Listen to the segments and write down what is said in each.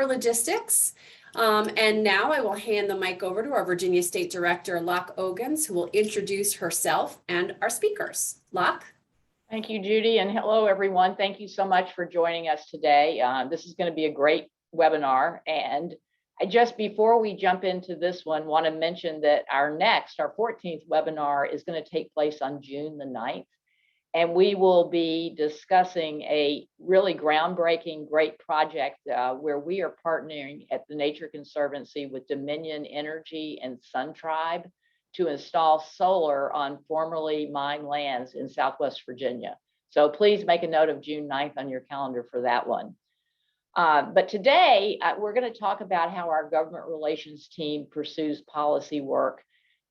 cover logistics. And now I will hand the mic over to our Virginia State Director, Locke Ogans, who will introduce herself and our speakers. Locke? Thank you, Judy, and hello, everyone. Thank you so much for joining us today. This is going to be a great webinar, and before we jump into this one, want to mention that our 14th webinar is going to take place on June the 9th, and we will be discussing a really groundbreaking, great project where we are partnering at the Nature Conservancy with Dominion Energy and Sun Tribe to install solar on formerly mined lands in Southwest Virginia. So please make a note of June 9th on your calendar for that one. But today, we're going to talk about how our government relations team pursues policy work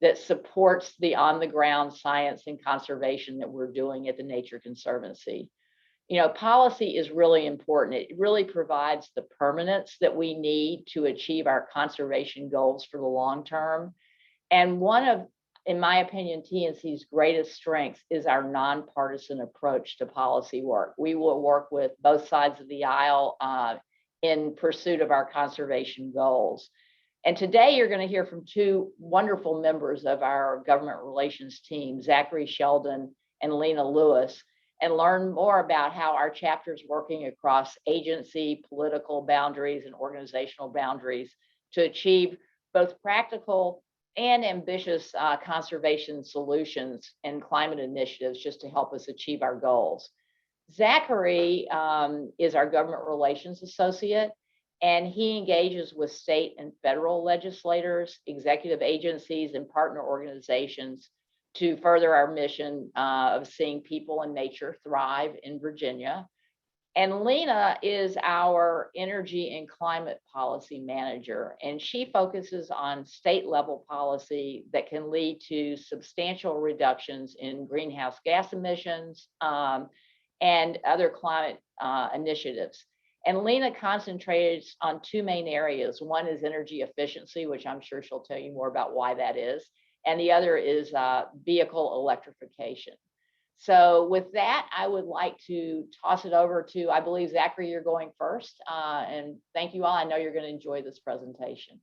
that supports the on-the-ground science and conservation that we're doing at the Nature Conservancy. You know, policy is really important. It really provides the permanence that we need to achieve our conservation goals for the long term. And one of, in my opinion, TNC's greatest strengths is our nonpartisan approach to policy work. We will work with both sides of the aisle in pursuit of our conservation goals. And today you're going to hear from two wonderful members of our government relations team, Zachary Sheldon and Lena Lewis, and learn more about how our chapter is working across agency, political boundaries, and organizational boundaries to achieve both practical and ambitious conservation solutions and climate initiatives just to help us achieve our goals. Zachary is our government relations associate, and he engages with state and federal legislators, executive agencies, and partner organizations to further our mission of seeing people and nature thrive in Virginia. And Lena is our energy and climate policy manager, and she focuses on state level policy that can lead to substantial reductions in greenhouse gas emissions and other climate initiatives. And Lena concentrates on two main areas. One is energy efficiency, which I'm sure she'll tell you more about why that is. And the other is vehicle electrification. So with that, I would like to toss it over to, I believe, Zachary, you're going first. And thank you all. I know you're going to enjoy this presentation.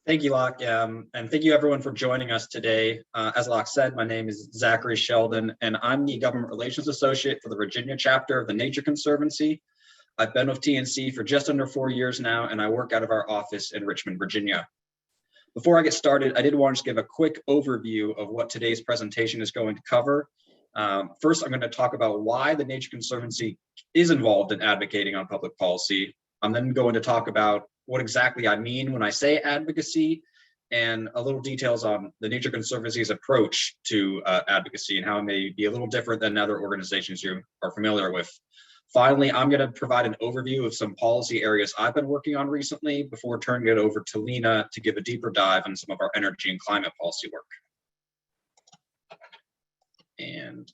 Thank you, Locke. And thank you, everyone, for joining us today. As Locke said, my name is Zachary Sheldon, and I'm the Government Relations Associate for the Virginia chapter of the Nature Conservancy. I've been with TNC for just under 4 years now, and I work out of our office in Richmond, Virginia. Before I get started, I did want to just give a quick overview of what today's presentation is going to cover. First, I'm going to talk about why the Nature Conservancy is involved in advocating on public policy. I'm then going to talk about what exactly I mean when I say advocacy, and a little details on the Nature Conservancy's approach to advocacy and how it may be a little different than other organizations you are familiar with. Finally, I'm going to provide an overview of some policy areas I've been working on recently before turning it over to Lena to give a deeper dive on some of our energy and climate policy work. And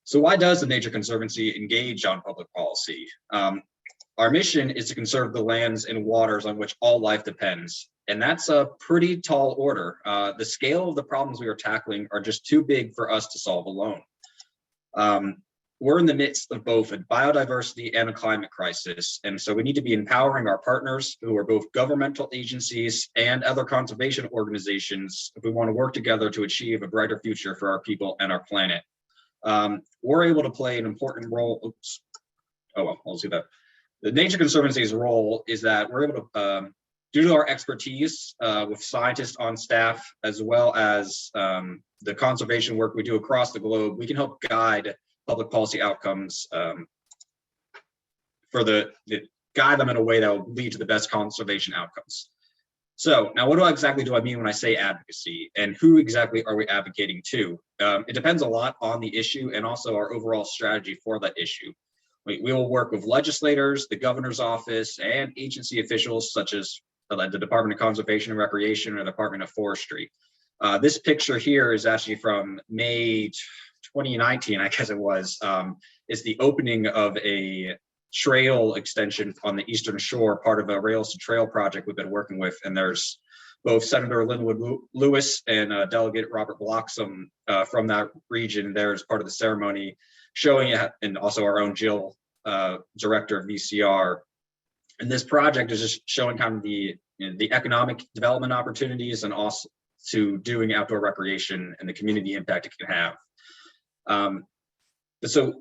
so why does the Nature Conservancy engage on public policy? Our mission is to conserve the lands and waters on which all life depends. And that's a pretty tall order. The scale of the problems we are tackling are just too big for us to solve alone. We're in the midst of both a biodiversity and a climate crisis. And so we need to be empowering our partners who are both governmental agencies and other conservation organizations if we want to work together to achieve a brighter future for our people and our planet. We're able to play an important role. Oops. Oh, well, I'll see that. The Nature Conservancy's role is that we're able to, due to our expertise with scientists on staff, as well as the conservation work we do across the globe, we can help guide public policy outcomes guide them in a way that will lead to the best conservation outcomes. So now what exactly do I mean when I say advocacy, and who exactly are we advocating to? It depends a lot on the issue and also our overall strategy for that issue. We will work with legislators, the governor's office, and agency officials such as the Department of Conservation and Recreation or the Department of Forestry. This picture here is actually from May 2019, I guess it was, is the opening of a trail extension on the Eastern Shore, part of a Rails to Trail project we've been working with. And there's both Senator Linwood Lewis and Delegate Robert Bloxham from that region there as part of the ceremony, showing it, and also our own Jill, Director of VCR, And this project is just showing kind of the economic development opportunities and also to doing outdoor recreation and the community impact it can have. So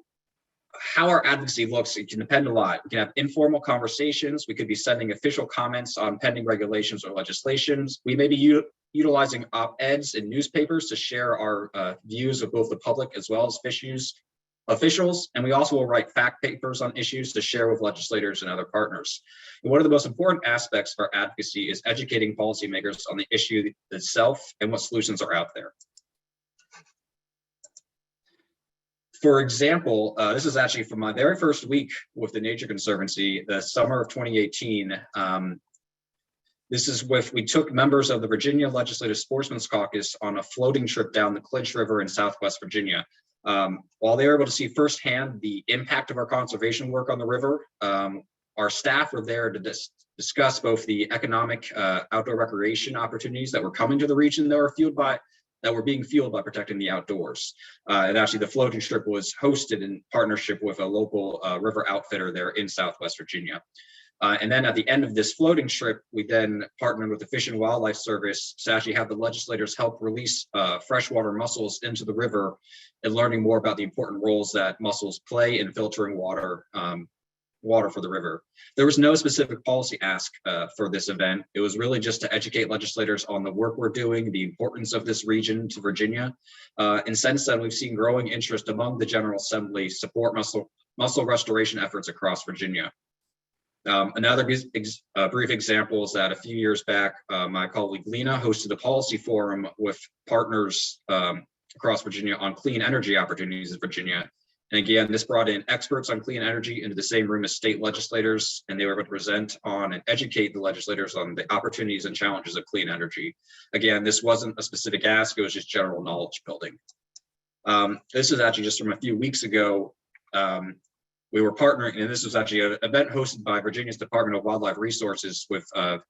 how our advocacy looks, it can depend a lot. We can have informal conversations. We could be sending official comments on pending regulations or legislations. We may be utilizing op-eds in newspapers to share our views of both the public as well as officials. And we also will write fact papers on issues to share with legislators and other partners. And one of the most important aspects of our advocacy is educating policymakers on the issue itself and what solutions are out there. For example, this is actually from my very first week with the Nature Conservancy, the summer of 2018. This is we took members of the Virginia Legislative Sportsmen's Caucus on a floating trip down the Clinch River in Southwest Virginia. While they were able to see firsthand the impact of our conservation work on the river, our staff were there to discuss both the economic outdoor recreation opportunities that were coming to the region that were being fueled by protecting the outdoors. And actually the floating trip was hosted in partnership with a local river outfitter there in Southwest Virginia. And then at the end of this floating trip, we then partnered with the Fish and Wildlife Service to actually have the legislators help release freshwater mussels into the river and learning more about the important roles that mussels play in filtering water for the river. There was no specific policy ask for this event. It was really just to educate legislators on the work we're doing, the importance of this region to Virginia. And since then, we've seen growing interest among the General Assembly support mussel restoration efforts across Virginia. Another brief example is that a few years back, my colleague Lena hosted a policy forum with partners across Virginia on clean energy opportunities in Virginia. And again, this brought in experts on clean energy into the same room as state legislators, and they were able to present on and educate the legislators on the opportunities and challenges of clean energy. Again, this wasn't a specific ask, it was just general knowledge building. This is actually just from a few weeks ago. We were partnering, and this was actually an event hosted by Virginia's Department of Wildlife Resources with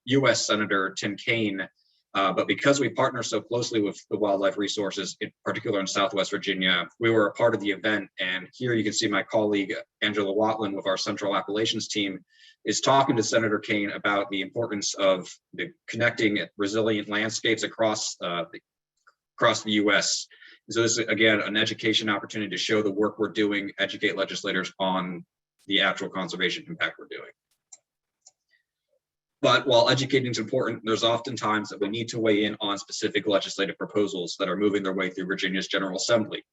US Senator Tim Kaine. But because we partner so closely with the wildlife resources, in particular in Southwest Virginia, we were a part of the event. And here you can see my colleague, Angela Watland with our Central Appalachians team, is talking to Senator Kaine about the importance of connecting resilient landscapes across the US. So this is, again, an education opportunity to show the work we're doing, educate legislators on the actual conservation impact we're doing. But while educating is important, there's often times that we need to weigh in on specific legislative proposals that are moving their way through Virginia's General Assembly.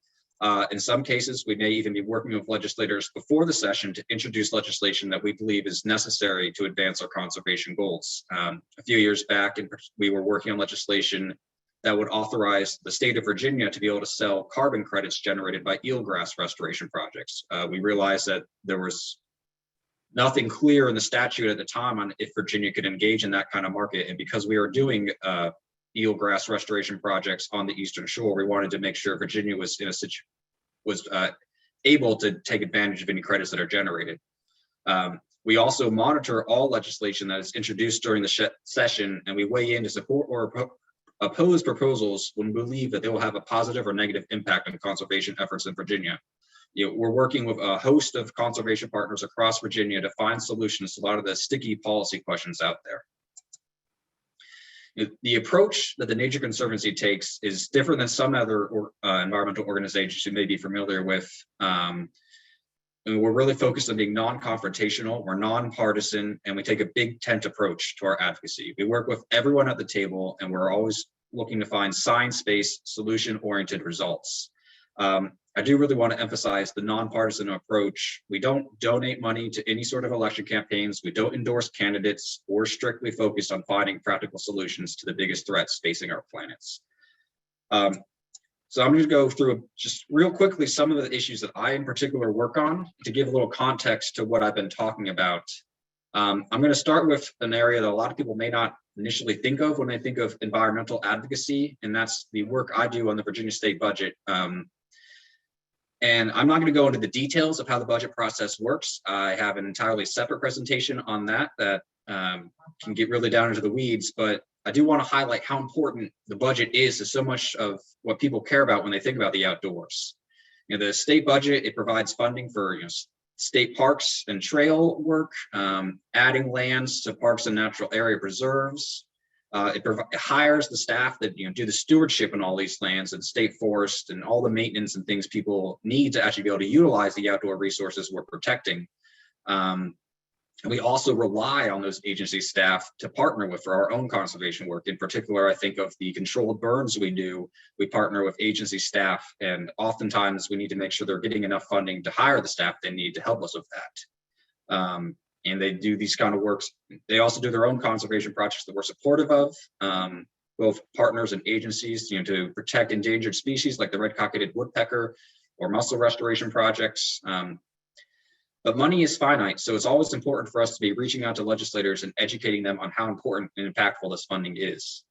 In some cases, we may even be working with legislators before the session to introduce legislation that we believe is necessary to advance our conservation goals. A few years back, we were working on legislation that would authorize the state of Virginia to be able to sell carbon credits generated by eelgrass restoration projects. We realized that there was nothing clear in the statute at the time on if Virginia could engage in that kind of market. And because we are doing eelgrass restoration projects on the Eastern Shore, we wanted to make sure Virginia was able to take advantage of any credits that are generated. We also monitor all legislation that is introduced during the session, and we weigh in to support or oppose proposals when we believe that they will have a positive or negative impact on conservation efforts in Virginia. We're working with a host of conservation partners across Virginia to find solutions to a lot of the sticky policy questions out there. The approach that the Nature Conservancy takes is different than some other environmental organizations you may be familiar with. And we're really focused on being non-confrontational, we're nonpartisan, and we take a big tent approach to our advocacy. We work with everyone at the table, and we're always looking to find science-based, solution-oriented results. I do really want to emphasize the nonpartisan approach. We don't donate money to any sort of election campaigns. We don't endorse candidates. We're strictly focused on finding practical solutions to the biggest threats facing our planets. So I'm going to go through just real quickly some of the issues that I in particular work on to give a little context to what I've been talking about. I'm going to start with an area that a lot of people may not initially think of when they think of environmental advocacy, and that's the work I do on the Virginia state budget. And I'm not going to go into the details of how the budget process works. I have an entirely separate presentation on that can get really down into the weeds, but I do want to highlight how important the budget is to so much of what people care about when they think about the outdoors. The state budget, it provides funding for state parks and trail work, adding lands to parks and natural area preserves. It hires the staff that do the stewardship in all these lands and state forest and all the maintenance and things people need to actually be able to utilize the outdoor resources we're protecting. And we also rely on those agency staff to partner with for our own conservation work. In particular, I think of the controlled burns we do. We partner with agency staff, and oftentimes we need to make sure they're getting enough funding to hire the staff they need to help us with that. And they do these kind of works. They also do their own conservation projects that we're supportive of, both partners and agencies, to protect endangered species like the red-cockaded woodpecker or mussel restoration projects. But money is finite, so it's always important for us to be reaching out to legislators and educating them on how important and impactful this funding is.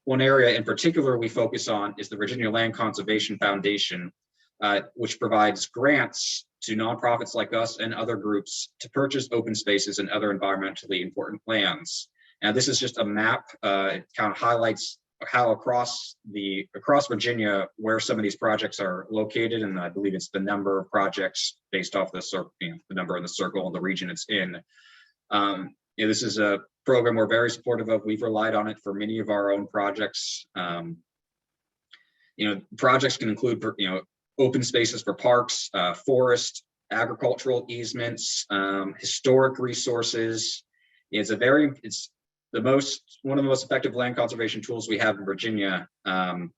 One area in particular we focus on is the Virginia Land Conservation Foundation, which provides grants to nonprofits like us and other groups to purchase open spaces and other environmentally important lands. Now, this is just a map. It kind of highlights how across Virginia, where some of these projects are located, and I believe it's the number of projects based off the number in the circle and the region it's in. This is a program we're very supportive of. We've relied on it for many of our own projects. Projects can include open spaces for parks, forest, agricultural easements, historic resources. It's one of the most effective land conservation tools we have in Virginia. And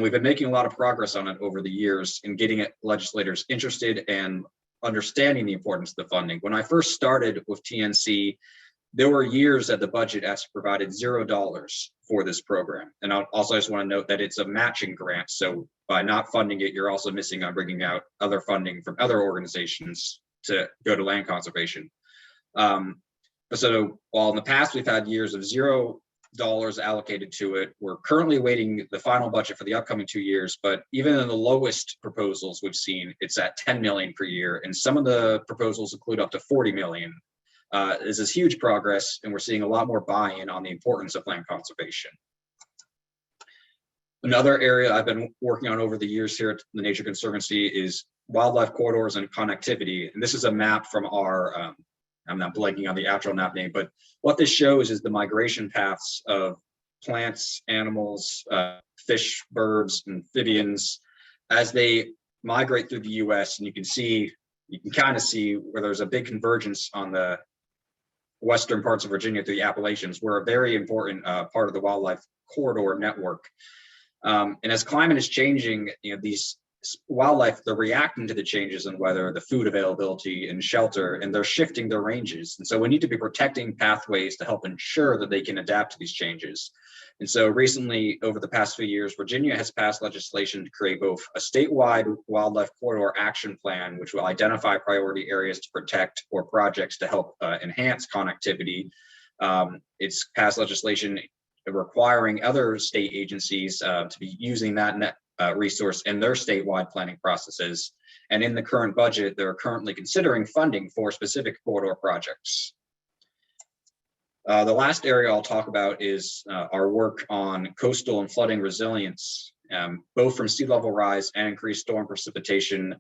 we've been making a lot of progress on it over the years in getting legislators interested and understanding the importance of the funding. When I first started with TNC, there were years that the budget actually provided $0 for this program. And I just want to note that it's a matching grant. So by not funding it, you're also missing on bringing out other funding from other organizations to go to land conservation. So while in the past we've had years of $0 allocated to it, we're currently awaiting the final budget for the upcoming 2 years. But even in the lowest proposals we've seen, it's at $10 million per year, and some of the proposals include up to $40 million. This is huge progress, and we're seeing a lot more buy-in on the importance of land conservation. Another area I've been working on over the years here at the Nature Conservancy is wildlife corridors and connectivity. And this is a map from our I'm not blanking on the actual map name, but what this shows is the migration paths of plants, animals, fish, birds, amphibians, as they migrate through the US. And you can kind of see where there's a big convergence on the western parts of Virginia through the Appalachians. We're a very important part of the wildlife corridor network. And as climate is changing, these wildlife, they're reacting to the changes in weather, the food availability and shelter, and they're shifting their ranges. And so we need to be protecting pathways to help ensure that they can adapt to these changes. And so recently, over the past few years, Virginia has passed legislation to create both a statewide wildlife corridor action plan, which will identify priority areas to protect or projects to help enhance connectivity. It's passed legislation requiring other state agencies to be using that resource in their statewide planning processes. And in the current budget, they're currently considering funding for specific corridor projects. The last area I'll talk about is our work on coastal and flooding resilience, both from sea level rise and increased storm precipitation.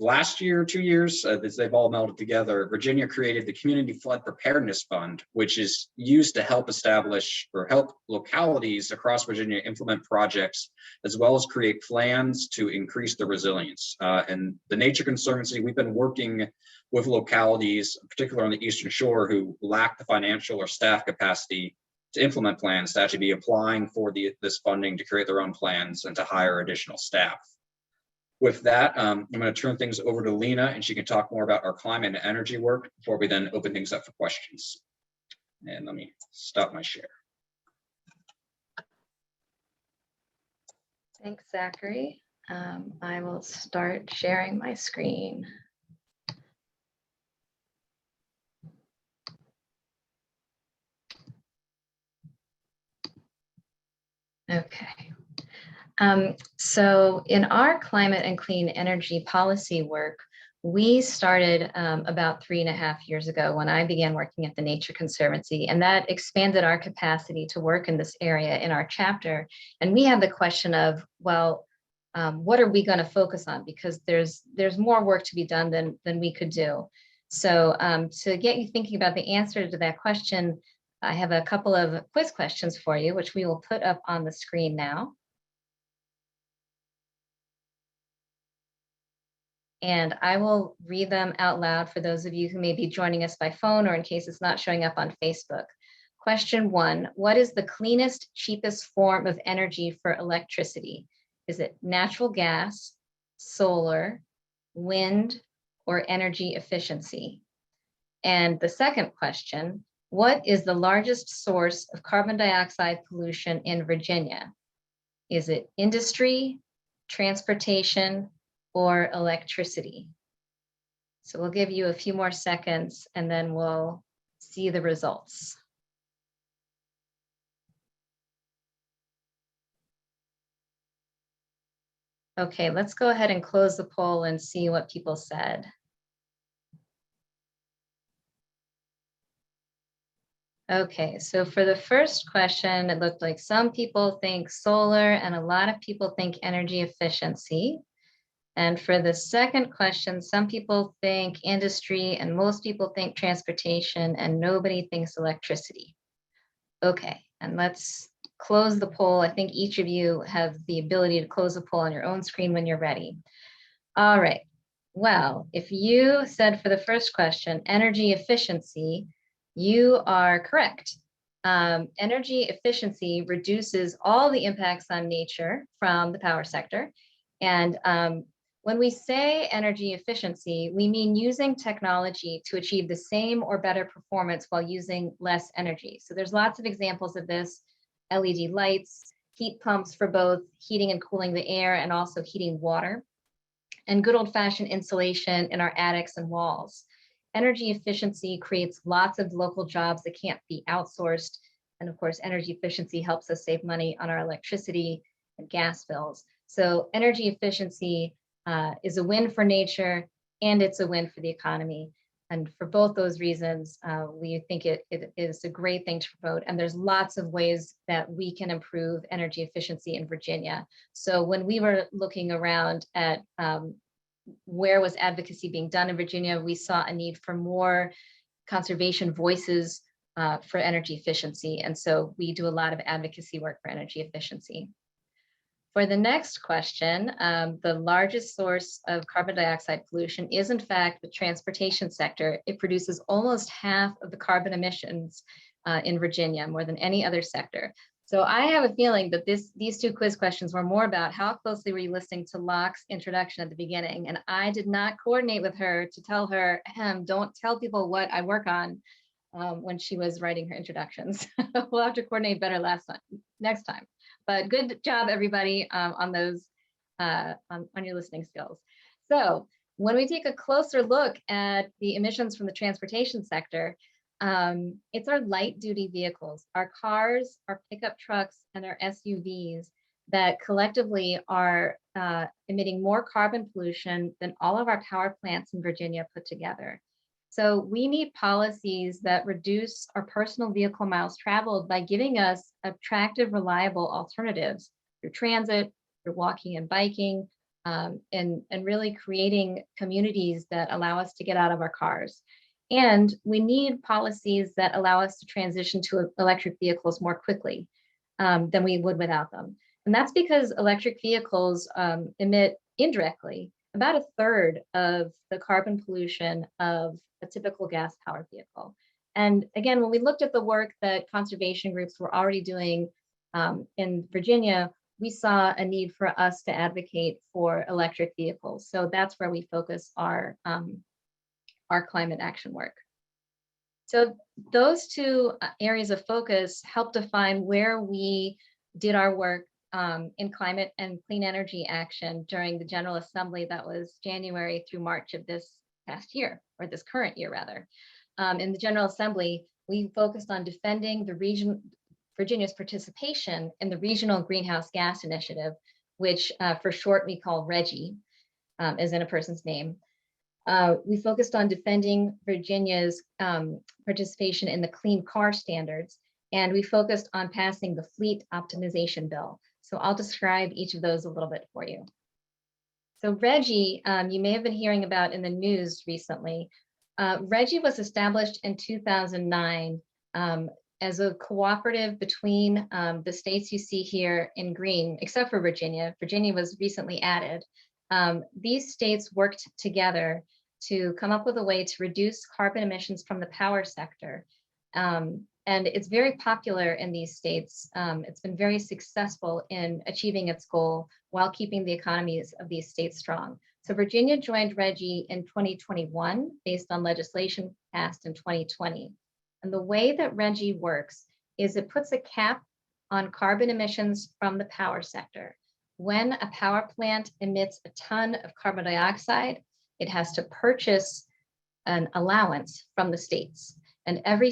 Last year, 2 years, as they've all melded together, Virginia created the Community Flood Preparedness Fund, which is used to help establish or help localities across Virginia implement projects, as well as create plans to increase the resilience. And the Nature Conservancy, we've been working with localities, particularly on the Eastern Shore, who lack the financial or staff capacity to implement plans, to actually be applying for this funding to create their own plans and to hire additional staff. With that, I'm going to turn things over to Lena, and she can talk more about our climate and energy work before we then open things up for questions. And let me stop my share. Thanks, Zachary. I will start sharing my screen. Okay. So in our climate and clean energy policy work, we started about 3.5 years ago when I began working at the Nature Conservancy, and that expanded our capacity to work in this area in our chapter. And we had the question of, well, what are we going to focus on? Because there's more work to be done than we could do. So to get you thinking about the answer to that question, I have a couple of quiz questions for you, which we will put up on the screen now. And I will read them out loud for those of you who may be joining us by phone or in case it's not showing up on Facebook. Question 1, what is the cleanest, cheapest form of energy for electricity? Is it natural gas, solar, wind, or energy efficiency? And the second question, what is the largest source of carbon dioxide pollution in Virginia? Is it industry, transportation, or electricity? So we'll give you a few more seconds and then we'll see the results. Okay, let's go ahead and close the poll and see what people said. Okay, so for the first question, it looked like some people think solar and a lot of people think energy efficiency. And for the second question, some people think industry and most people think transportation and nobody thinks electricity. Okay, and let's close the poll. I think each of you have the ability to close the poll on your own screen when you're ready. All right, well, if you said for the first question, energy efficiency, you are correct. Energy efficiency reduces all the impacts on nature from the power sector. And when we say energy efficiency, we mean using technology to achieve the same or better performance while using less energy. So there's lots of examples of this: LED lights, heat pumps for both heating and cooling the air and also heating water, and good old-fashioned insulation in our attics and walls. Energy efficiency creates lots of local jobs that can't be outsourced. And of course, energy efficiency helps us save money on our electricity and gas bills. So energy efficiency is a win for nature and it's a win for the economy. And for both those reasons, we think it is a great thing to promote. And there's lots of ways that we can improve energy efficiency in Virginia. So when we were looking around at where was advocacy being done in Virginia, we saw a need for more conservation voices for energy efficiency. And so we do a lot of advocacy work for energy efficiency. For the next question, the largest source of carbon dioxide pollution is in fact the transportation sector. It produces almost half of the carbon emissions in Virginia, more than any other sector. So I have a feeling that these two quiz questions were more about how closely were you listening to Locke's introduction at the beginning. And I did not coordinate with her to tell her, don't tell people what I work on when she was writing her introductions. We'll have to coordinate better next time. But good job, everybody, on those, on your listening skills. So when we take a closer look at the emissions from the transportation sector, it's our light duty vehicles, our cars, our pickup trucks, and our SUVs that collectively are emitting more carbon pollution than all of our power plants in Virginia put together. So we need policies that reduce our personal vehicle miles traveled by giving us attractive, reliable alternatives through transit, through walking and biking, and really creating communities that allow us to get out of our cars. And we need policies that allow us to transition to electric vehicles more quickly than we would without them. And that's because electric vehicles emit indirectly about a third of the carbon pollution of a typical gas-powered vehicle. And again, when we looked at the work that conservation groups were already doing in Virginia, we saw a need for us to advocate for electric vehicles. So that's where we focus our climate action work. So those two areas of focus help define where we did our work in climate and clean energy action during the General Assembly that was January through March of this past year, or this current year rather. In the General Assembly, we focused on defending the Virginia's participation in the Regional Greenhouse Gas Initiative, which for short we call RGGI, as in a person's name. We focused on defending Virginia's participation in the Clean Car Standards, and we focused on passing the Fleet Optimization Bill. So I'll describe each of those a little bit for you. So RGGI, you may have been hearing about in the news recently. RGGI was established in 2009 as a cooperative between the states you see here in green, except for Virginia. Virginia was recently added. These states worked together to come up with a way to reduce carbon emissions from the power sector. And it's very popular in these states. It's been very successful in achieving its goal while keeping the economies of these states strong. So Virginia joined RGGI in 2021 based on legislation passed in 2020. And the way that RGGI works is it puts a cap on carbon emissions from the power sector. When a power plant emits a ton of carbon dioxide, it has to purchase an allowance from the states. And every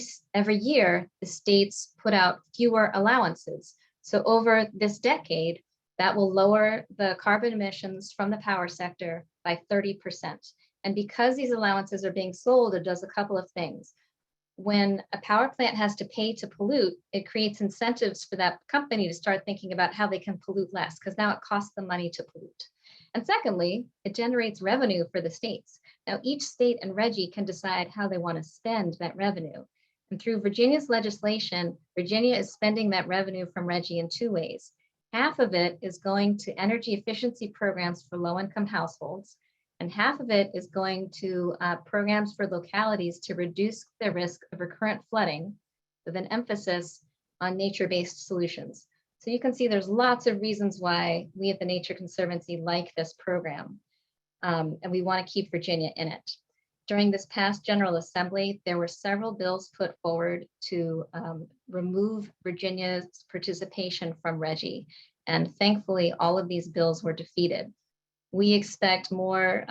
year, the states put out fewer allowances. So over this decade, that will lower the carbon emissions from the power sector by 30%. And because these allowances are being sold, it does a couple of things. When a power plant has to pay to pollute, it creates incentives for that company to start thinking about how they can pollute less, because now it costs them money to pollute. And secondly, it generates revenue for the states. Now, each state and RGGI can decide how they want to spend that revenue. And through Virginia's legislation, Virginia is spending that revenue from RGGI in two ways. Half of it is going to energy efficiency programs for low-income households, and half of it is going to programs for localities to reduce the risk of recurrent flooding, with an emphasis on nature-based solutions. So you can see there's lots of reasons why we at the Nature Conservancy like this program, and we want to keep Virginia in it. During this past General Assembly, there were several bills put forward to remove Virginia's participation from RGGI, and thankfully all of these bills were defeated. We expect more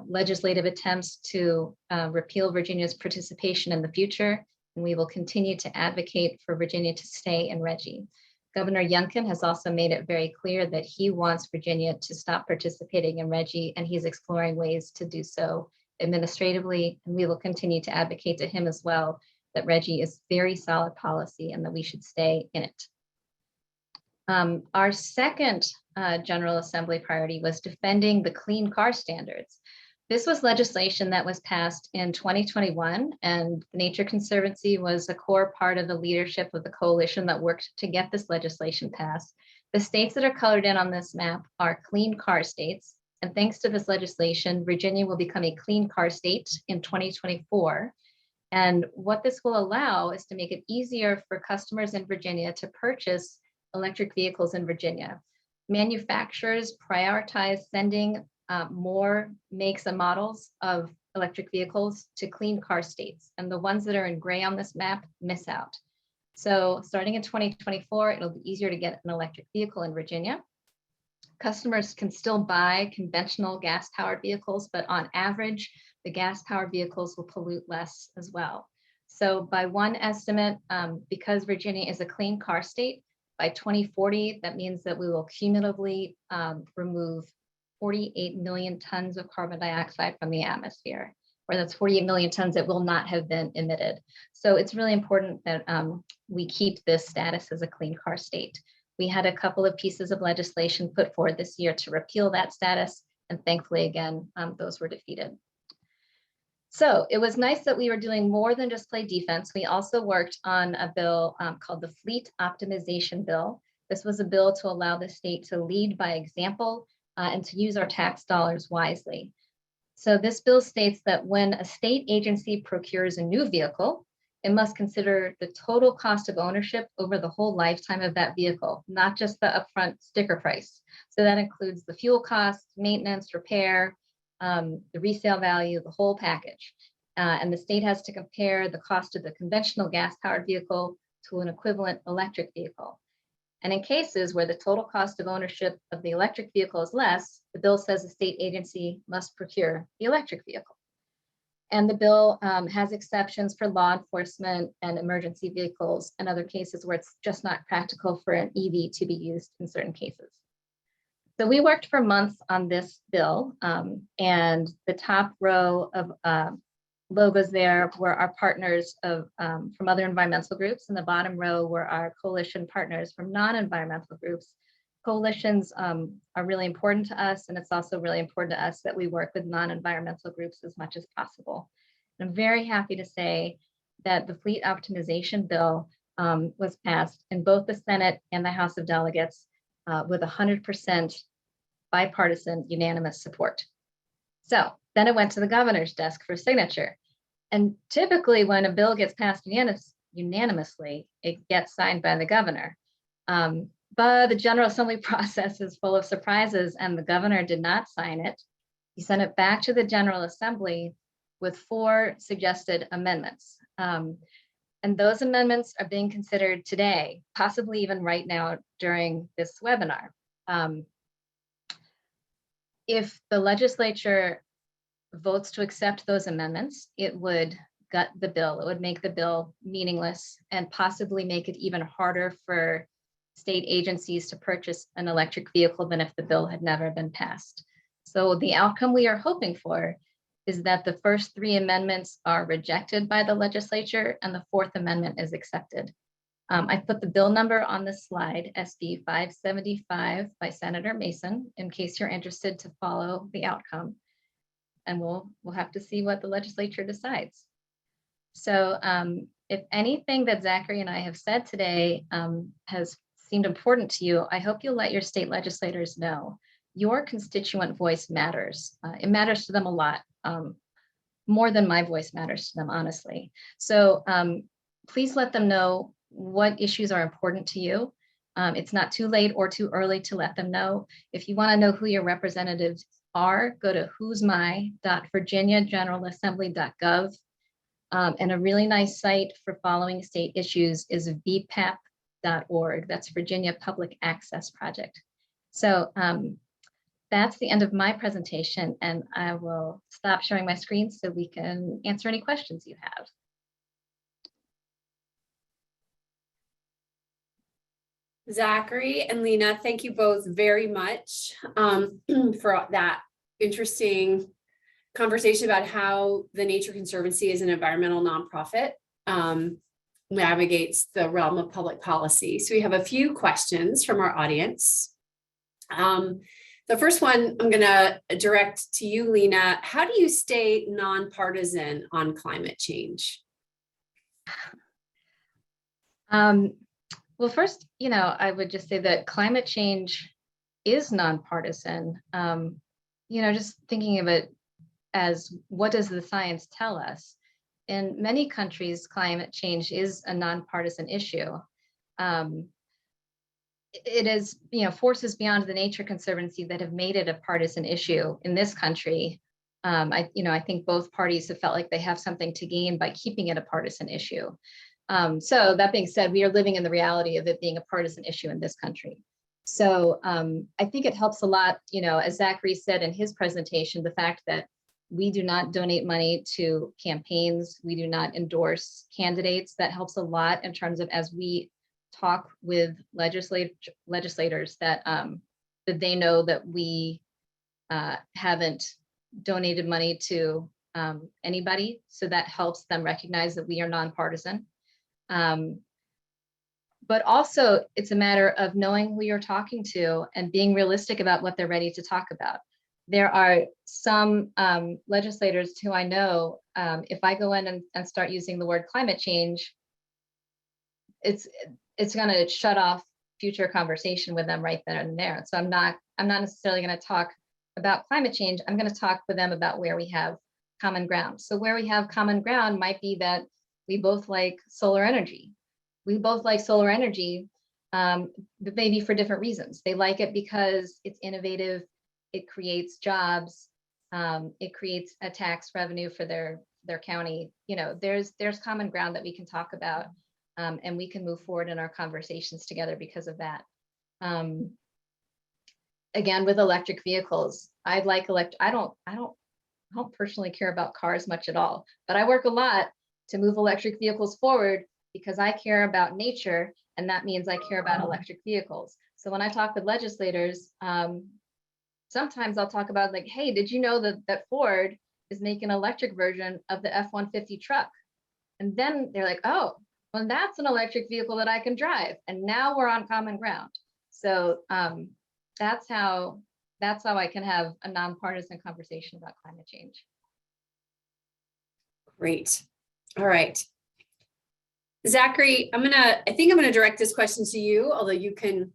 legislative attempts to repeal Virginia's participation in the future, and we will continue to advocate for Virginia to stay in RGGI. Governor Youngkin has also made it very clear that he wants Virginia to stop participating in RGGI, and he's exploring ways to do so administratively, and we will continue to advocate to him as well that RGGI is very solid policy and that we should stay in it. Our second General Assembly priority was defending the clean car standards. This was legislation that was passed in 2021, and the Nature Conservancy was a core part of the leadership of the coalition that worked to get this legislation passed. The states that are colored in on this map are clean car states, and thanks to this legislation, Virginia will become a clean car state in 2024. And what this will allow is to make it easier for customers in Virginia to purchase electric vehicles in Virginia. Manufacturers prioritize sending more makes and models of electric vehicles to clean car states, and the ones that are in gray on this map miss out. So starting in 2024, it'll be easier to get an electric vehicle in Virginia. Customers can still buy conventional gas-powered vehicles, but on average, the gas-powered vehicles will pollute less as well. So by one estimate, because Virginia is a clean car state, by 2040, that means that we will cumulatively remove 48 million tons of carbon dioxide from the atmosphere, or that's 48 million tons that will not have been emitted. So it's really important that we keep this status as a clean car state. We had a couple of pieces of legislation put forward this year to repeal that status, and thankfully, again, those were defeated. So it was nice that we were doing more than just play defense. We also worked on a bill called the Fleet Optimization Bill. This was a bill to allow the state to lead by example and to use our tax dollars wisely. So this bill states that when a state agency procures a new vehicle, it must consider the total cost of ownership over the whole lifetime of that vehicle, not just the upfront sticker price. So that includes the fuel costs, maintenance, repair, the resale value, the whole package. And the state has to compare the cost of the conventional gas-powered vehicle to an equivalent electric vehicle. And in cases where the total cost of ownership of the electric vehicle is less, the bill says the state agency must procure the electric vehicle. And the bill has exceptions for law enforcement and emergency vehicles and other cases where it's just not practical for an EV to be used in certain cases. So we worked for months on this bill, and the top row of logos there were our partners from other environmental groups, and the bottom row were our coalition partners from non-environmental groups. coalitions are really important to us, and it's also really important to us that we work with non-environmental groups as much as possible. And I'm very happy to say that the fleet optimization bill was passed in both the Senate and the House of Delegates with 100% bipartisan unanimous support. So then it went to the governor's desk for signature. And typically when a bill gets passed unanimously, it gets signed by the governor. But the General Assembly process is full of surprises, and the governor did not sign it. He sent it back to the General Assembly with 4 suggested amendments. And those amendments are being considered today, possibly even right now during this webinar. If the legislature votes to accept those amendments, it would gut the bill. It would make the bill meaningless and possibly make it even harder for state agencies to purchase an electric vehicle than if the bill had never been passed. So the outcome we are hoping for is that the first 3 amendments are rejected by the legislature and the 4th amendment is accepted. I put the bill number on the slide, SB 575 by Senator Mason, in case you're interested to follow the outcome. And we'll have to see what the legislature decides. So if anything that Zachary and I have said today has seemed important to you, I hope you'll let your state legislators know. Your constituent voice matters. It matters to them a lot, more than my voice matters to them, honestly. So please let them know what issues are important to you. It's not too late or too early to let them know. If you want to know who your representatives are, go to who'smy.virginiageneralassembly.gov. And a really nice site for following state issues is vpap.org. That's Virginia Public Access Project. So that's the end of my presentation, and I will stop sharing my screen so we can answer any questions you have. Zachary and Lena, thank you both very much for that interesting conversation about how the Nature Conservancy is an environmental nonprofit navigates the realm of public policy. So we have a few questions from our audience. The first one I'm going to direct to you, Lena. How do you stay nonpartisan on climate change? Well, first, I would just say that climate change is nonpartisan. Just thinking of it as what does the science tell us? In many countries, climate change is a nonpartisan issue. It is, forces beyond the Nature Conservancy that have made it a partisan issue in this country. I think both parties have felt like they have something to gain by keeping it a partisan issue. So that being said, we are living in the reality of it being a partisan issue in this country. So I think it helps a lot, as Zachary said in his presentation, the fact that we do not donate money to campaigns, we do not endorse candidates. That helps a lot in terms of as we talk with legislators that they know that we haven't donated money to anybody. So that helps them recognize that we are nonpartisan. But also it's a matter of knowing who you're talking to and being realistic about what they're ready to talk about. There are some legislators who I know, if I go in and start using the word climate change, it's going to shut off future conversation with them right then and there. So I'm not necessarily going to talk about climate change. I'm going to talk with them about where we have common ground. So where we have common ground might be that we both like solar energy. We both like solar energy, but maybe for different reasons. They like it because it's innovative, it creates jobs, it creates a tax revenue for their county. There's common ground that we can talk about, and we can move forward in our conversations together because of that. Again, with electric vehicles, I don't personally care about cars much at all, but I work a lot to move electric vehicles forward because I care about nature, and that means I care about electric vehicles. So when I talk with legislators, sometimes I'll talk about like, hey, did you know that Ford is making an electric version of the F-150 truck? And then they're like, oh, well, that's an electric vehicle that I can drive. And now we're on common ground. So that's how I can have a nonpartisan conversation about climate change. Great. All right. Zachary, I think I'm gonna direct this question to you, although you can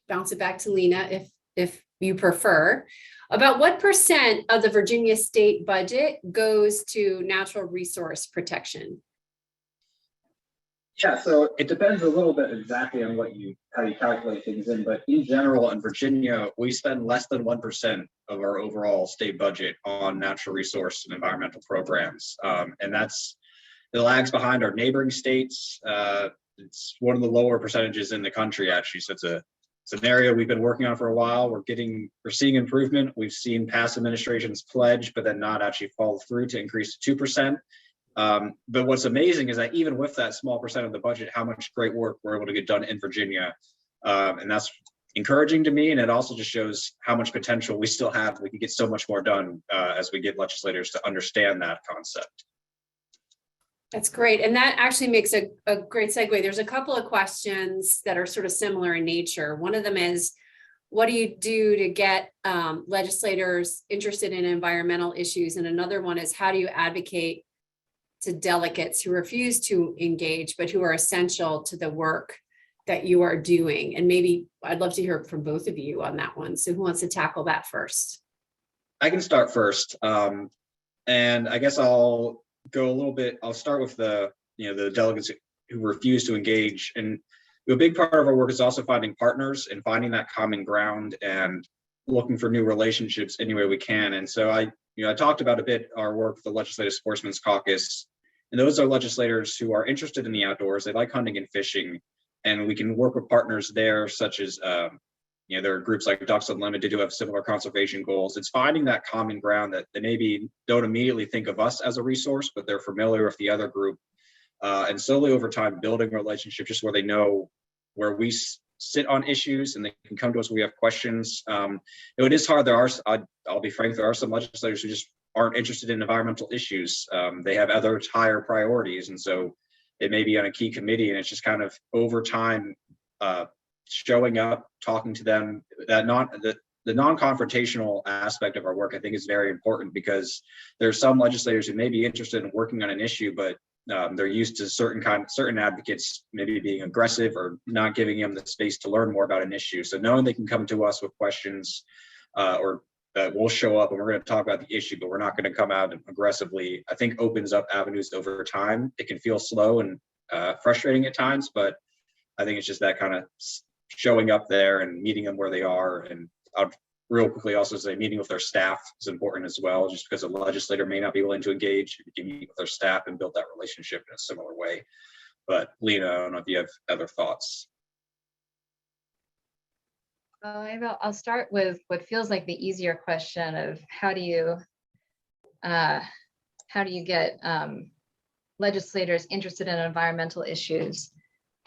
bounce it back to Lena if you prefer. About what % of the Virginia state budget goes to natural resource protection? Yeah, so it depends a little bit exactly on how you calculate things in, but in general, in Virginia, we spend less than 1% of our overall state budget on natural resource and environmental programs. And it lags behind our neighboring states. It's one of the lower percentages in the country, actually. So it's an area we've been working on for a while. We're seeing improvement. We've seen past administrations pledge, but then not actually follow through to increase to 2%. But what's amazing is that even with that small percent of the budget, how much great work we're able to get done in Virginia. And that's encouraging to me. And it also just shows how much potential we still have. We can get so much more done as we get legislators to understand that concept. That's great. And that actually makes a great segue. There's a couple of questions that are sort of similar in nature. One of them is, what do you do to get legislators interested in environmental issues? And another one is, how do you advocate to delegates who refuse to engage, but who are essential to the work that you are doing? And maybe I'd love to hear from both of you on that one. So who wants to tackle that first? I can start first. And I guess I'll start with the delegates who refuse to engage. And a big part of our work is also finding partners and finding that common ground and looking for new relationships any way we can. And so I talked about a bit our work with the Legislative Sportsmen's Caucus, and those are legislators who are interested in the outdoors. They like hunting and fishing, and we can work with partners there, such as there are groups like Ducks Unlimited who have similar conservation goals. It's finding that common ground that they maybe don't immediately think of us as a resource, but they're familiar with the other group, and slowly over time building a relationship just where they know where we sit on issues and they can come to us when we have questions. It is hard. I'll be frank, there are some legislators who just aren't interested in environmental issues. They have other higher priorities, and so it may be on a key committee, and it's just kind of over time showing up, talking to them. The non-confrontational aspect of our work, I think, is very important, because there are some legislators who may be interested in working on an issue, but they're used to certain advocates maybe being aggressive or not giving them the space to learn more about an issue. So knowing they can come to us with questions, or that we'll show up and we're going to talk about the issue, but we're not going to come out aggressively, I think opens up avenues over time. It can feel slow and frustrating at times, but I think it's just that kind of showing up there and meeting them where they are. And I'll real quickly also say meeting with their staff is important as well, just because a legislator may not be willing to engage. You can meet with their staff and build that relationship in a similar way. But Lena, I don't know if you have other thoughts. I'll start with what feels like the easier question of how do you get legislators interested in environmental issues?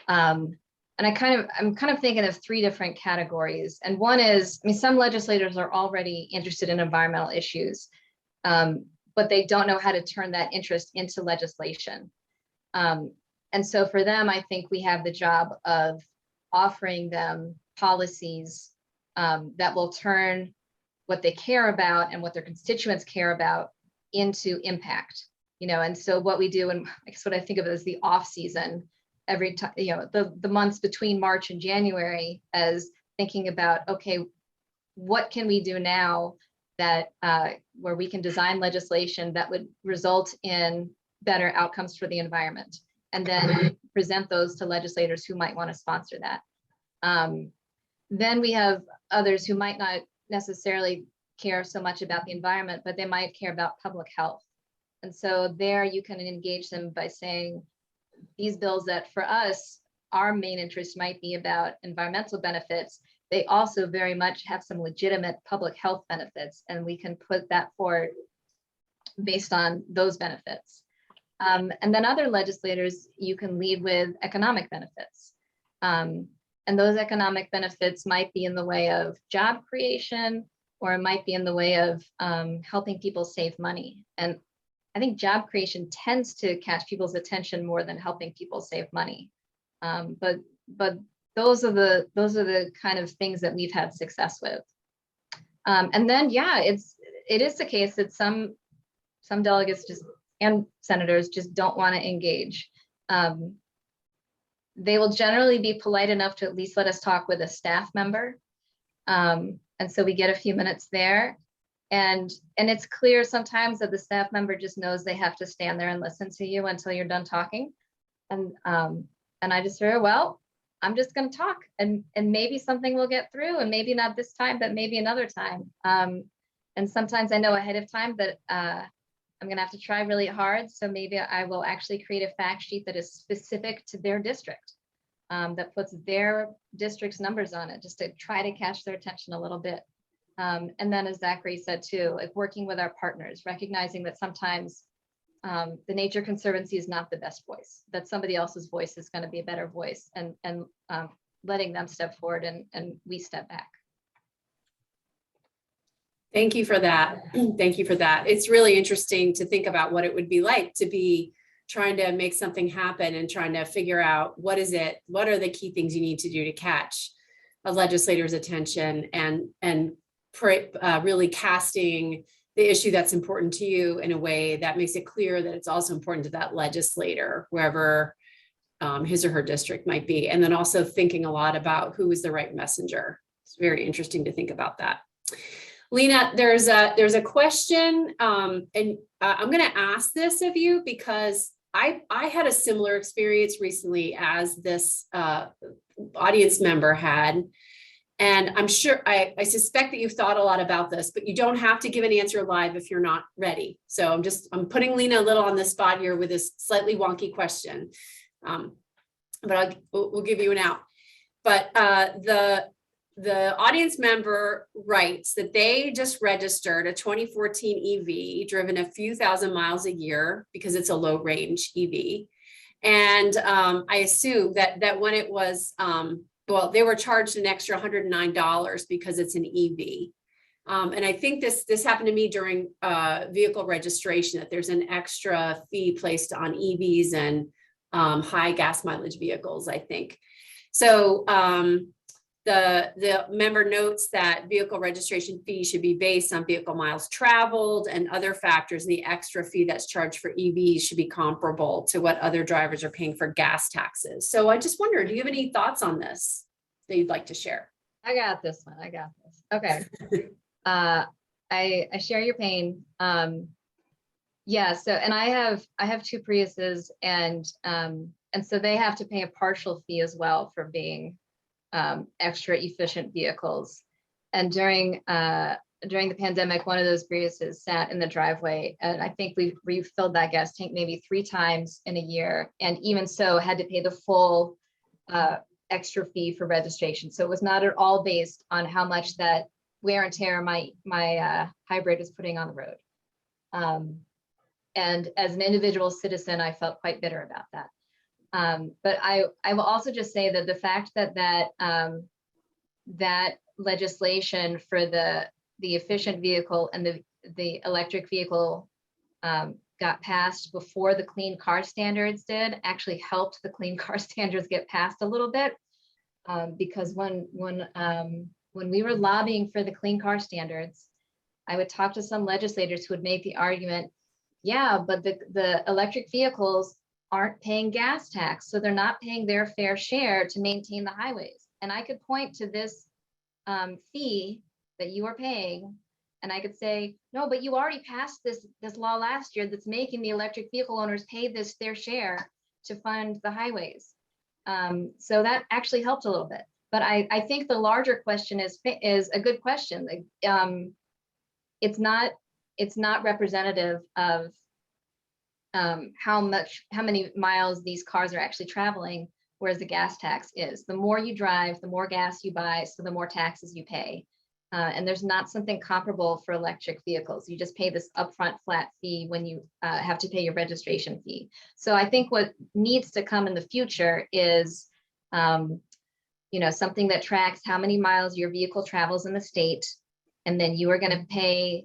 And I'm kind of thinking of three different categories. And one is, some legislators are already interested in environmental issues, but they don't know how to turn that interest into legislation. And so for them, I think we have the job of offering them policies that will turn what they care about and what their constituents care about into impact. And so what we do, and I guess what I think of it as the off season, every time, the months between March and January, as thinking about, okay, what can we do now that where we can design legislation that would result in better outcomes for the environment, and then present those to legislators who might want to sponsor that. Then we have others who might not necessarily care so much about the environment, but they might care about public health. And so there you can engage them by saying, these bills that for us, our main interest might be about environmental benefits, they also very much have some legitimate public health benefits, and we can put that forward based on those benefits. And then other legislators, you can lead with economic benefits. And those economic benefits might be in the way of job creation, or it might be in the way of helping people save money. And I think job creation tends to catch people's attention more than helping people save money. But those are the kind of things that we've had success with. And then, yeah, it is the case that some delegates just, and senators just don't want to engage. They will generally be polite enough to at least let us talk with a staff member. And so we get a few minutes there. And it's clear sometimes that the staff member just knows they have to stand there and listen to you until you're done talking. And I just hear, well, I'm just going to talk, and maybe something will get through, and maybe not this time, but maybe another time. And sometimes I know ahead of time that I'm going to have to try really hard. So maybe I will actually create a fact sheet that is specific to their district, that puts their district's numbers on it, just to try to catch their attention a little bit. And then, as Zachary said too, like working with our partners, recognizing that sometimes the Nature Conservancy is not the best voice, that somebody else's voice is going to be a better voice, and letting them step forward and we step back. Thank you for that. Thank you for that. It's really interesting to think about what it would be like to be trying to make something happen and trying to figure out what are the key things you need to do to catch a legislator's attention, and really casting the issue that's important to you in a way that makes it clear that it's also important to that legislator, wherever his or her district might be. And then also thinking a lot about who is the right messenger. It's very interesting to think about that. Lena, there's a question, and I'm going to ask this of you because I had a similar experience recently as this audience member had. And I'm sure, I suspect that you've thought a lot about this, but you don't have to give an answer live if you're not ready. So I'm putting Lena a little on the spot here with this slightly wonky question, but we'll give you an out. But the audience member writes that they just registered a 2014 EV driven a few thousand miles a year because it's a low range EV. And I assume that when it was, well, they were charged an extra $109 because it's an EV. And I think this happened to me during vehicle registration, that there's an extra fee placed on EVs and high gas mileage vehicles, I think. So the member notes that vehicle registration fee should be based on vehicle miles traveled and other factors, and the extra fee that's charged for EVs should be comparable to what other drivers are paying for gas taxes. So I just wonder, do you have any thoughts on this that you'd like to share? I got this one. I got this. Okay. I share your pain. Yeah. So, and I have two Priuses, and so they have to pay a partial fee as well for being extra efficient vehicles. And during the pandemic, one of those Priuses sat in the driveway, and I think we've refilled that gas tank maybe 3 times in a year, and even so had to pay the full extra fee for registration. So it was not at all based on how much that wear and tear my hybrid was putting on the road. And as an individual citizen, I felt quite bitter about that. But I will also just say that the fact that legislation for the efficient vehicle and the electric vehicle got passed before the clean car standards did actually helped the clean car standards get passed a little bit, because when we were lobbying for the clean car standards, I would talk to some legislators who would make the argument, yeah, but the electric vehicles aren't paying gas tax, so they're not paying their fair share to maintain the highways. And I could point to this fee that you are paying, and I could say, no, but you already passed this law last year that's making the electric vehicle owners pay their share to fund the highways. So that actually helped a little bit. But I think the larger question is a good question. It's not representative of how many miles these cars are actually traveling, whereas the gas tax is. The more you drive, the more gas you buy, so the more taxes you pay. And there's not something comparable for electric vehicles. You just pay this upfront flat fee when you have to pay your registration fee. So I think what needs to come in the future is something that tracks how many miles your vehicle travels in the state, and then you are going to pay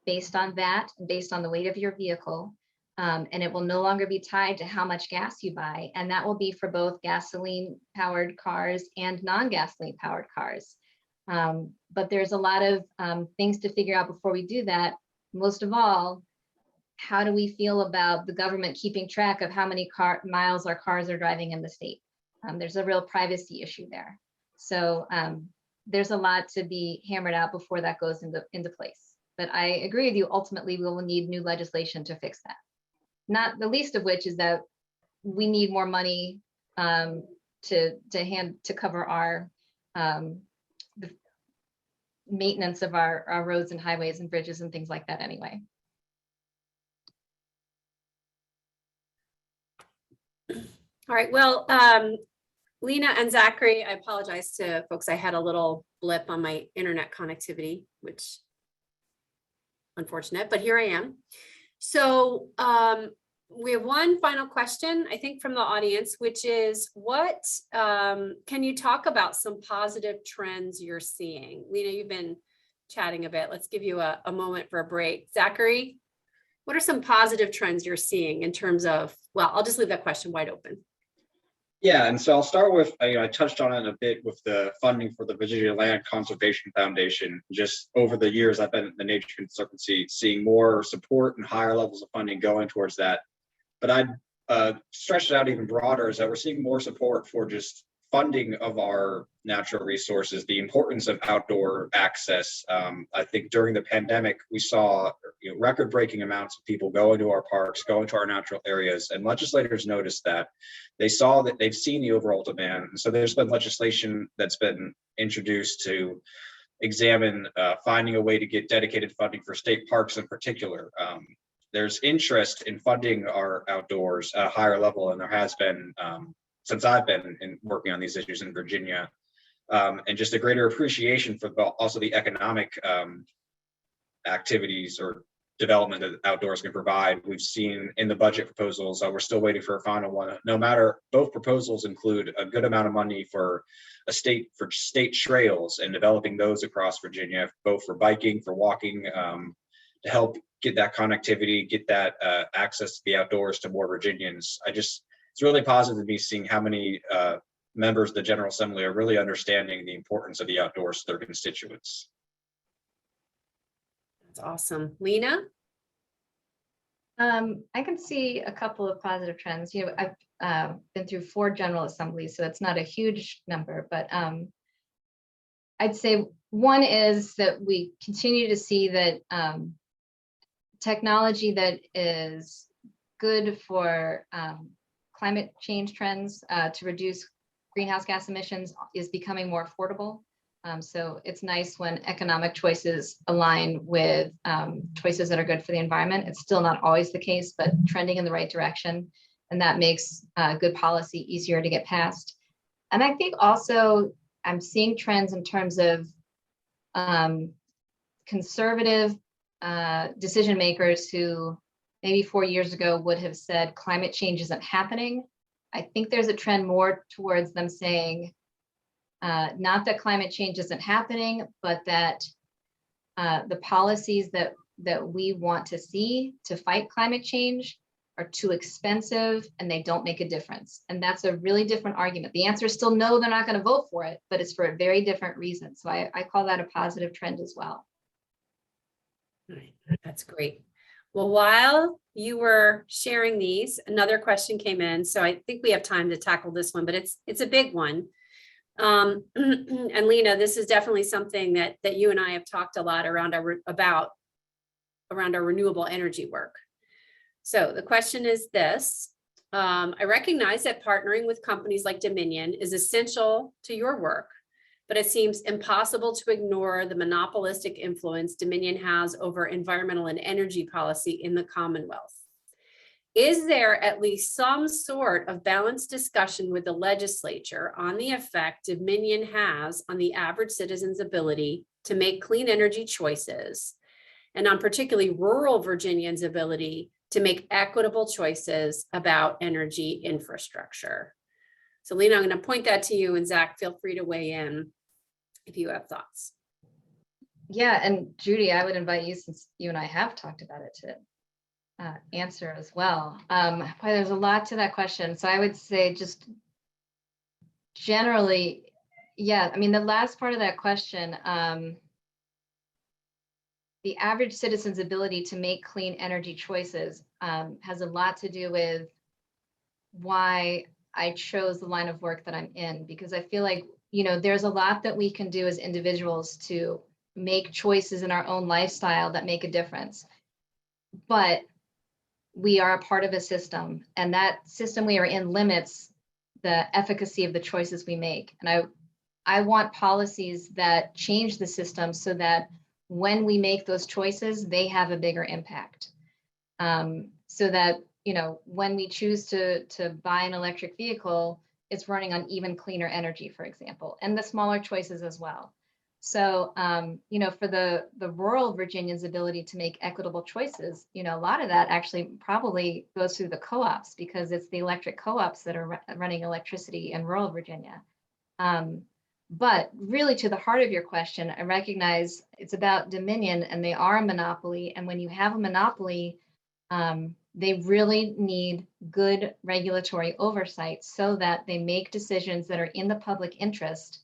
based on that, based on the weight of your vehicle. And it will no longer be tied to how much gas you buy. And that will be for both gasoline powered cars and non-gasoline powered cars. But there's a lot of things to figure out before we do that. Most of all, how do we feel about the government keeping track of how many miles our cars are driving in the state? There's a real privacy issue there. So there's a lot to be hammered out before that goes into place. But I agree with you, ultimately, we will need new legislation to fix that. Not the least of which is that we need more money to cover our the maintenance of our roads and highways and bridges and things like that anyway. All right, well, Lena and Zachary, I apologize to folks. I had a little blip on my internet connectivity, which unfortunate, but here I am. So we have one final question, I think, from the audience, which is what can you talk about some positive trends you're seeing? Lena, you've been chatting a bit. Let's give you a moment for a break. Zachary, what are some positive trends you're seeing in terms of, well, I'll just leave that question wide open. Yeah, and so I'll start with, I touched on it a bit with the funding for the Virginia Land Conservation Foundation. Just over the years, I've been at the Nature Conservancy, seeing more support and higher levels of funding going towards that. But I'd stretch it out even broader, is that we're seeing more support for just funding of our natural resources, the importance of outdoor access. I think during the pandemic, we saw record-breaking amounts of people going to our parks, going to our natural areas, and legislators noticed that. They saw that, they've seen the overall demand. And so there's been legislation that's been introduced to examine finding a way to get dedicated funding for state parks in particular. There's interest in funding our outdoors at a higher level, and there has been since I've been working on these issues in Virginia, and just a greater appreciation for also the economic activities or development that outdoors can provide. We've seen in the budget proposals, we're still waiting for a final one. No matter, both proposals include a good amount of money for state trails and developing those across Virginia, both for biking, for walking, to help get that connectivity, get that access to the outdoors to more Virginians. It's really positive to me seeing how many members of the General Assembly are really understanding the importance of the outdoors to their constituents. That's awesome. Lena? I can see a couple of positive trends. I've been through 4 General Assemblies, so it's not a huge number, but I'd say one is that we continue to see that technology that is good for climate change trends to reduce greenhouse gas emissions is becoming more affordable. So it's nice when economic choices align with choices that are good for the environment. It's still not always the case, but trending in the right direction. And that makes good policy easier to get passed. And I think also I'm seeing trends in terms of conservative decision makers who maybe 4 years ago would have said climate change isn't happening. I think there's a trend more towards them saying, not that climate change isn't happening, but that the policies that we want to see to fight climate change are too expensive and they don't make a difference. And that's a really different argument. The answer is still no, they're not going to vote for it, but it's for a very different reason. So I call that a positive trend as well. Right. That's great. Well, while you were sharing these, another question came in. So I think we have time to tackle this one, but it's a big one. And Lena, this is definitely something that you and I have talked a lot around our renewable energy work. So the question is this: I recognize that partnering with companies like Dominion is essential to your work, but it seems impossible to ignore the monopolistic influence Dominion has over environmental and energy policy in the Commonwealth. Is there at least some sort of balanced discussion with the legislature on the effect Dominion has on the average citizen's ability to make clean energy choices, and on particularly rural Virginians' ability to make equitable choices about energy infrastructure? So Lena, I'm going to point that to you, and Zach, feel free to weigh in if you have thoughts. Yeah, and Judy, I would invite you, since you and I have talked about it, answer as well. Boy, there's a lot to that question. So I would say just generally, yeah, I mean, the last part of that question, the average citizen's ability to make clean energy choices has a lot to do with why I chose the line of work that I'm in, because I feel like, there's a lot that we can do as individuals to make choices in our own lifestyle that make a difference. But we are a part of a system, and that system we are in limits the efficacy of the choices we make. And I want policies that change the system so that when we make those choices, they have a bigger impact. So that, when we choose to buy an electric vehicle, it's running on even cleaner energy, for example, and the smaller choices as well. So, for the rural Virginians' ability to make equitable choices, a lot of that actually probably goes through the co-ops, because it's the electric co-ops that are running electricity in rural Virginia. But really, to the heart of your question, I recognize it's about Dominion, and they are a monopoly. And when you have a monopoly, they really need good regulatory oversight so that they make decisions that are in the public interest,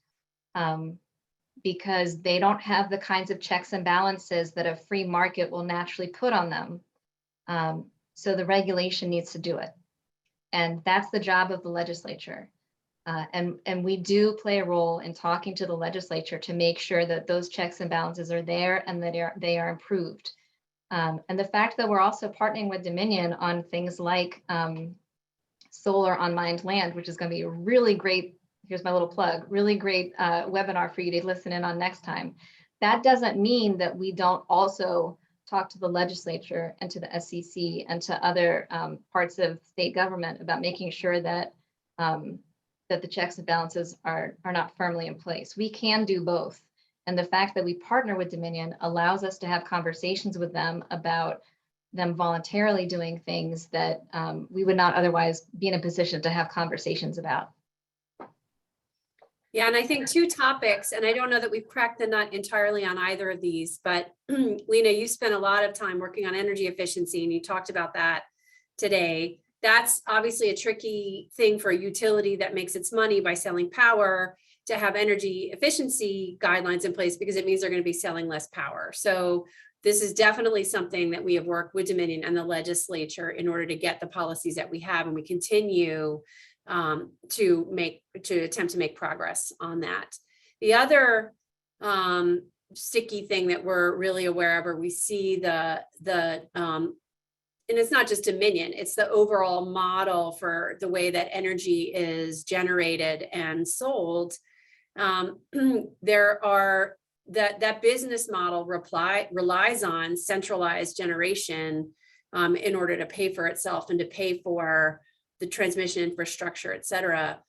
because they don't have the kinds of checks and balances that a free market will naturally put on them. So the regulation needs to do it. And that's the job of the legislature. And we do play a role in talking to the legislature to make sure that those checks and balances are there and that they are improved. And the fact that we're also partnering with Dominion on things like solar on mined land, which is going to be a really great, here's my little plug, really great webinar for you to listen in on next time. That doesn't mean that we don't also talk to the legislature and to the SEC and to other parts of state government about making sure that that the checks and balances are not firmly in place. We can do both. And the fact that we partner with Dominion allows us to have conversations with them about them voluntarily doing things that we would not otherwise be in a position to have conversations about. Yeah, and I think two topics, and I don't know that we've cracked the nut entirely on either of these, but Lena, you spent a lot of time working on energy efficiency, and you talked about that today. That's obviously a tricky thing for a utility that makes its money by selling power, to have energy efficiency guidelines in place, because it means they're going to be selling less power. So this is definitely something that we have worked with Dominion and the legislature in order to get the policies that we have, and we continue to attempt to make progress on that. The other sticky thing that we're really aware of, or we see and it's not just Dominion, it's the overall model for the way that energy is generated and sold. That business model relies on centralized generation in order to pay for itself and to pay for the transmission infrastructure, et cetera.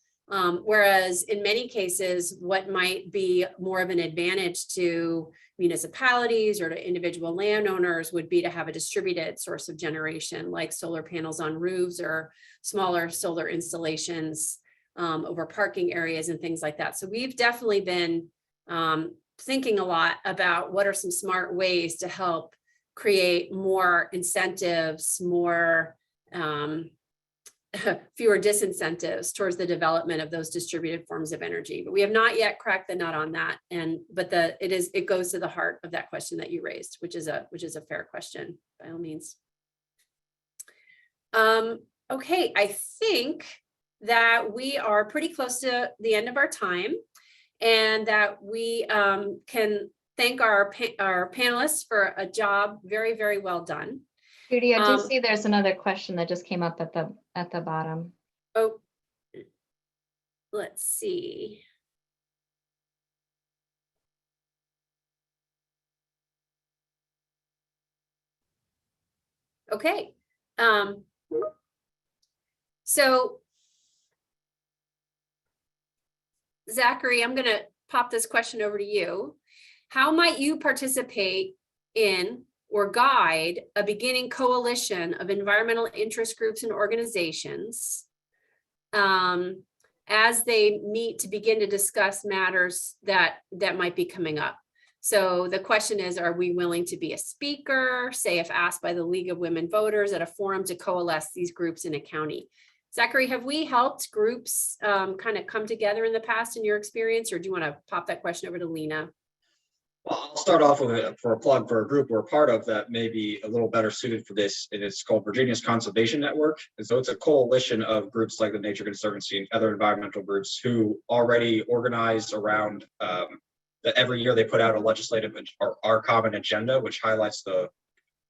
Whereas in many cases, what might be more of an advantage to municipalities or to individual landowners would be to have a distributed source of generation, like solar panels on roofs or smaller solar installations over parking areas and things like that. So we've definitely been thinking a lot about what are some smart ways to help create more incentives, more fewer disincentives towards the development of those distributed forms of energy. But we have not yet cracked the nut on that. But it goes to the heart of that question that you raised, which is a fair question by all means. Okay, I think that we are pretty close to the end of our time, and that we can thank our panelists for a job very, very well done. Judy, I do see there's another question that just came up at the bottom. Oh, let's see. Okay. So Zachary, I'm going to pop this question over to you. How might you participate in or guide a beginning coalition of environmental interest groups and organizations as they meet to begin to discuss matters that might be coming up? So the question is, are we willing to be a speaker, say if asked by the League of Women Voters at a forum to coalesce these groups in a county? Zachary, have we helped groups kind of come together in the past in your experience, or do you want to pop that question over to Lena? Well, I'll start off with a plug for a group we're a part of that may be a little better suited for this, and it's called Virginia's Conservation Network. And so it's a coalition of groups like the Nature Conservancy and other environmental groups who already organize around that every year they put out a legislative or our common agenda, which highlights the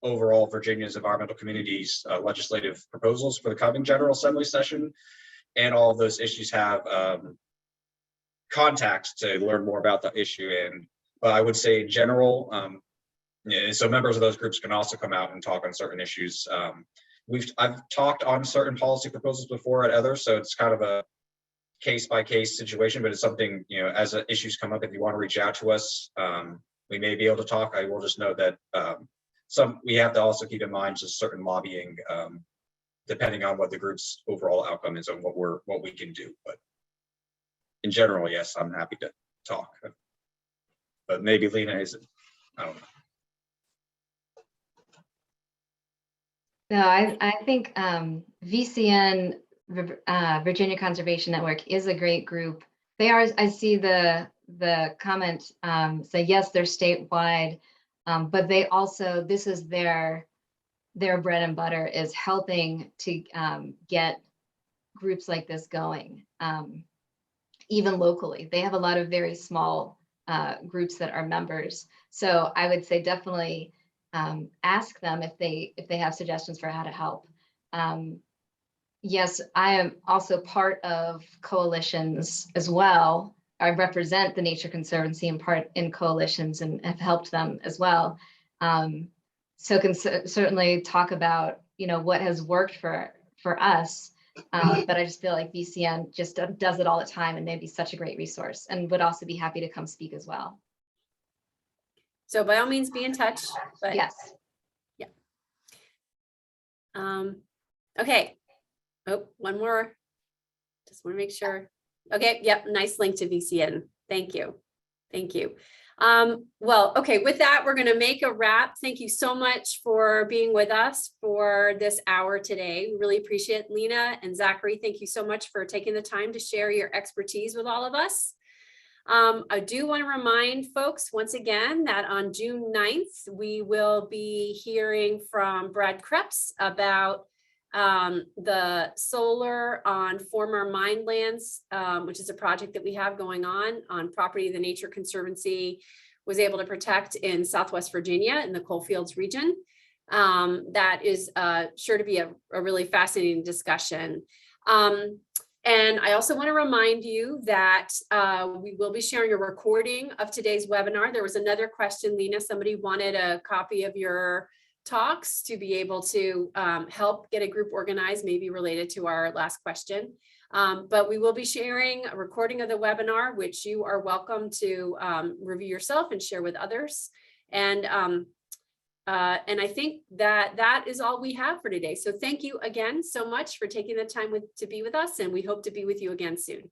overall Virginia's environmental community's legislative proposals for the coming General Assembly session. And all of those issues have contacts to learn more about the issue. And I would say in general, yeah, so members of those groups can also come out and talk on certain issues. I've talked on certain policy proposals before at others, so it's kind of a case by case situation, but it's something, you know, as issues come up, if you want to reach out to us, we may be able to talk. I will just note that we have to also keep in mind just certain lobbying, depending on what the group's overall outcome is and what we can do. But in general, yes, I'm happy to talk. But maybe Lena isn't. I don't know. No, I think VCN, Virginia Conservation Network, is a great group. They are, I see the comment say, yes, they're statewide, but they also, this is their bread and butter, is helping to get groups like this going, even locally. They have a lot of very small groups that are members. So I would say definitely ask them if they have suggestions for how to help. Yes, I am also part of coalitions as well. I represent the Nature Conservancy in coalitions and have helped them as well. So can certainly talk about, you know, what has worked for us. But I just feel like VCN just does it all the time and they'd be such a great resource, and would also be happy to come speak as well. So by all means, be in touch. But yes. Yeah. Okay. Oh, one more. Just want to make sure. Okay. Yep. Nice link to VCN. Thank you. Thank you. Well, okay, with that, we're going to make a wrap. Thank you so much for being with us for this hour today. We really appreciate it. Lena and Zachary, thank you so much for taking the time to share your expertise with all of us. I do want to remind folks once again that on June 9th, we will be hearing from Brad Krebs about the solar on former mine lands, which is a project that we have going on property the Nature Conservancy was able to protect in Southwest Virginia in the Coalfields region. That is sure to be a really fascinating discussion. And I also want to remind you that we will be sharing a recording of today's webinar. There was another question, Lena, somebody wanted a copy of your talks to be able to help get a group organized, maybe related to our last question. But we will be sharing a recording of the webinar, which you are welcome to review yourself and share with others. And I think that is all we have for today. So thank you again so much for taking the time to be with us, and we hope to be with you again soon.